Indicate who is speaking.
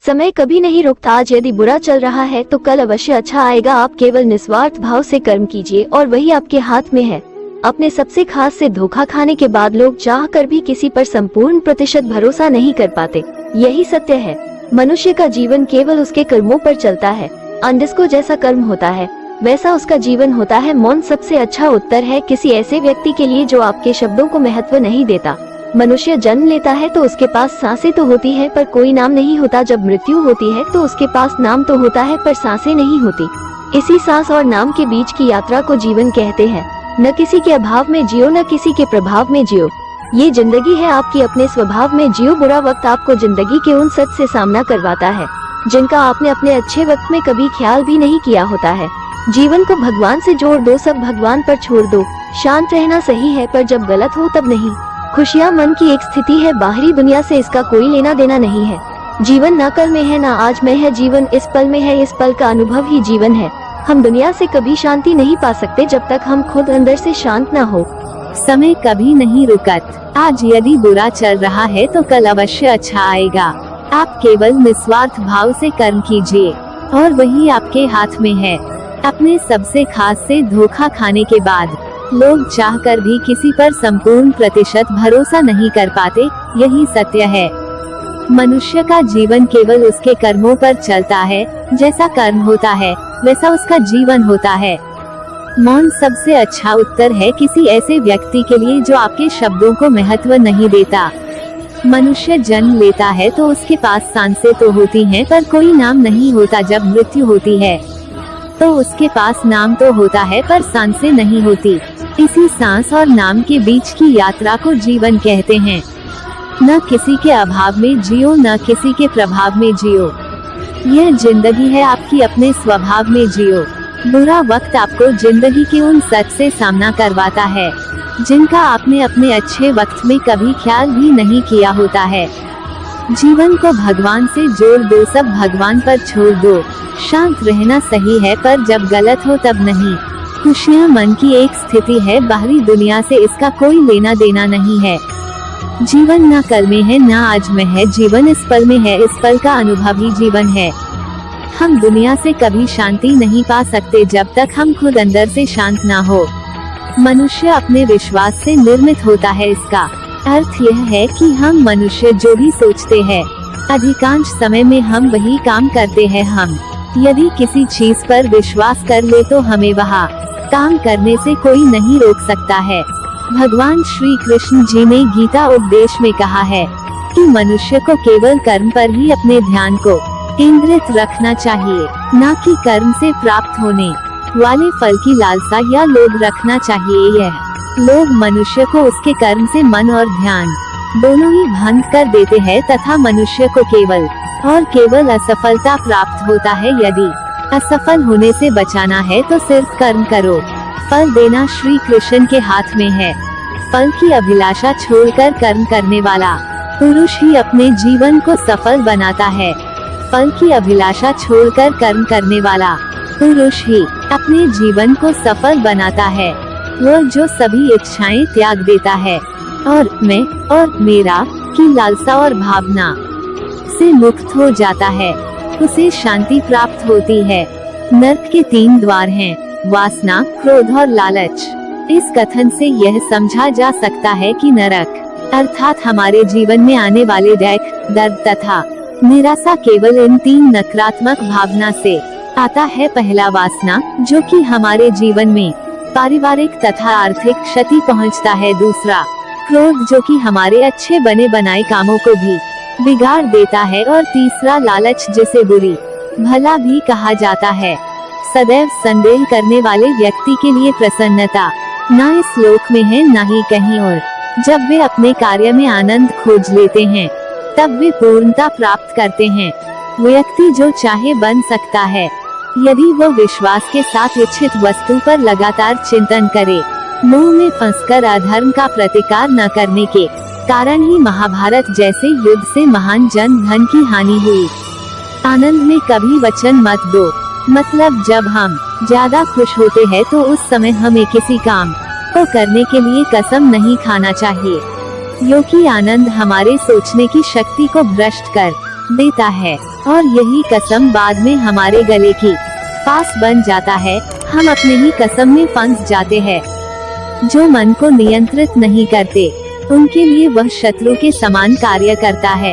Speaker 1: समय कभी नहीं रुकता। आज यदि बुरा चल रहा है तो कल अवश्य अच्छा आएगा। आप केवल निस्वार्थ भाव से कर्म कीजिए और वही आपके हाथ में है। अपने सबसे खास से धोखा खाने के बाद लोग चाह कर भी किसी पर संपूर्ण प्रतिशत भरोसा नहीं कर पाते। यही सत्य है। मनुष्य का जीवन केवल उसके कर्मों पर चलता है। जिसको जैसा कर्म होता है वैसा उसका जीवन होता है। मौन सबसे अच्छा उत्तर है किसी ऐसे व्यक्ति के लिए जो आपके शब्दों को महत्व नहीं देता। मनुष्य जन्म लेता है तो उसके पास सांसें तो होती है पर कोई नाम नहीं होता। जब मृत्यु होती है तो उसके पास नाम तो होता है पर सांसें नहीं होती। इसी सांस और नाम के बीच की यात्रा को जीवन कहते हैं। न किसी के अभाव में जियो, न किसी के प्रभाव में जियो। ये जिंदगी है आपकी, अपने स्वभाव में जियो। बुरा वक्त आपको जिंदगी के उन सच से सामना करवाता है जिनका आपने अपने अच्छे वक्त में कभी ख्याल भी नहीं किया होता है। जीवन को भगवान से जोड़ दो, सब भगवान पर छोड़ दो। शांत रहना सही है पर जब गलत हो तब नहीं। खुशियाँ मन की एक स्थिति है, बाहरी दुनिया से इसका कोई लेना देना नहीं है। जीवन न कल में है न आज में है, जीवन इस पल में है। इस पल का अनुभव ही जीवन है। हम दुनिया से कभी शांति नहीं पा सकते जब तक हम खुद अंदर से शांत न हो।
Speaker 2: समय कभी नहीं रुकत। आज यदि बुरा चल रहा है तो कल अवश्य अच्छा आएगा। आप केवल निस्वार्थ भाव से कर्म कीजिए और वही आपके हाथ में है। अपने सबसे खास से धोखा खाने के बाद लोग चाहकर भी किसी पर संपूर्ण प्रतिशत भरोसा नहीं कर पाते। यही सत्य है। मनुष्य का जीवन केवल उसके कर्मों पर चलता है। जैसा कर्म होता है वैसा उसका जीवन होता है। मौन सबसे अच्छा उत्तर है किसी ऐसे व्यक्ति के लिए जो आपके शब्दों को महत्व नहीं देता। मनुष्य जन्म लेता है तो उसके पास सांसें तो होती हैं पर कोई नाम नहीं होता। जब मृत्यु होती है तो उसके पास नाम तो होता है पर सांसें नहीं होती। इसी सांस और नाम के बीच की यात्रा को जीवन कहते हैं। न किसी के अभाव में जियो, न किसी के प्रभाव में जियो। यह जिंदगी है आपकी, अपने स्वभाव में जियो। बुरा वक्त आपको जिंदगी के उन सच से सामना करवाता है जिनका आपने अपने अच्छे वक्त में कभी ख्याल भी नहीं किया होता है। जीवन को भगवान से जोड़ दो, सब भगवान पर छोड़ दो। शांत रहना सही है पर जब गलत हो तब नहीं। खुशियाँ मन की एक स्थिति है, बाहरी दुनिया से इसका कोई लेना देना नहीं है। जीवन न कल में है न आज में है, जीवन इस पल में है। इस पल का अनुभव ही जीवन है। हम दुनिया से कभी शांति नहीं पा सकते जब तक हम खुद अंदर से शांत ना हो। मनुष्य अपने विश्वास से निर्मित होता है। इसका अर्थ यह है कि हम मनुष्य जो भी सोचते हैं अधिकांश समय में हम वही काम करते हैं। हम यदि किसी चीज पर विश्वास कर ले तो हमें वहाँ काम करने से कोई नहीं रोक सकता है। भगवान श्री कृष्ण जी ने गीता उपदेश में कहा है कि मनुष्य को केवल कर्म पर ही अपने ध्यान को केंद्रित रखना चाहिए, न कि कर्म से प्राप्त होने वाले फल की लालसा या लोभ रखना चाहिए। यह लोग मनुष्य को उसके कर्म से मन और ध्यान दोनों ही भंग कर देते हैं तथा मनुष्य को केवल और केवल असफलता प्राप्त होता है। यदि असफल होने से बचाना है तो सिर्फ कर्म करो। फल देना श्री कृष्ण के हाथ में है। फल की अभिलाषा छोड़कर कर्म करने वाला पुरुष ही अपने जीवन को सफल बनाता है। फल की अभिलाषा छोड़कर कर्म करने वाला पुरुष ही अपने जीवन को सफल बनाता है। वह जो सभी इच्छाएं त्याग देता है और मैं और मेरा की लालसा और भावना से मुक्त हो जाता है, उसे शांति प्राप्त होती है। नर्क के 3 द्वार हैं, वासना, क्रोध और लालच। इस कथन से यह समझा जा सकता है कि नरक अर्थात हमारे जीवन में आने वाले दुख, दर्द तथा निराशा केवल इन 3 नकारात्मक भावना से आता है। पहला वासना, जो कि हमारे जीवन में पारिवारिक तथा आर्थिक क्षति पहुंचता है। दूसरा क्रोध, जो कि हमारे अच्छे बने बनाए कामों को भी बिगाड़ देता है। और तीसरा लालच, जिसे बुरी भला भी कहा जाता है। सदैव संदेह करने वाले व्यक्ति के लिए प्रसन्नता न इस लोक में है न ही कहीं और। जब वे अपने कार्य में आनंद खोज लेते हैं तब वे पूर्णता प्राप्त करते हैं। व्यक्ति जो चाहे बन सकता है यदि वो विश्वास के साथ इच्छित वस्तु पर लगातार चिंतन करे। मोह में फंसकर अधर्म का प्रतिकार न करने के कारण ही महाभारत जैसे युद्ध से महान जन धन की हानि हुई। आनंद में कभी वचन मत दो, मतलब जब हम ज्यादा खुश होते हैं तो उस समय हमें किसी काम को करने के लिए कसम नहीं खाना चाहिए, क्योंकि आनंद हमारे सोचने की शक्ति को भ्रष्ट कर देता है और यही कसम बाद में हमारे गले की फांस बन जाता है। हम अपने ही कसम में फंस जाते हैं। जो मन को नियंत्रित नहीं करते उनके लिए वह शत्रु के समान कार्य करता है।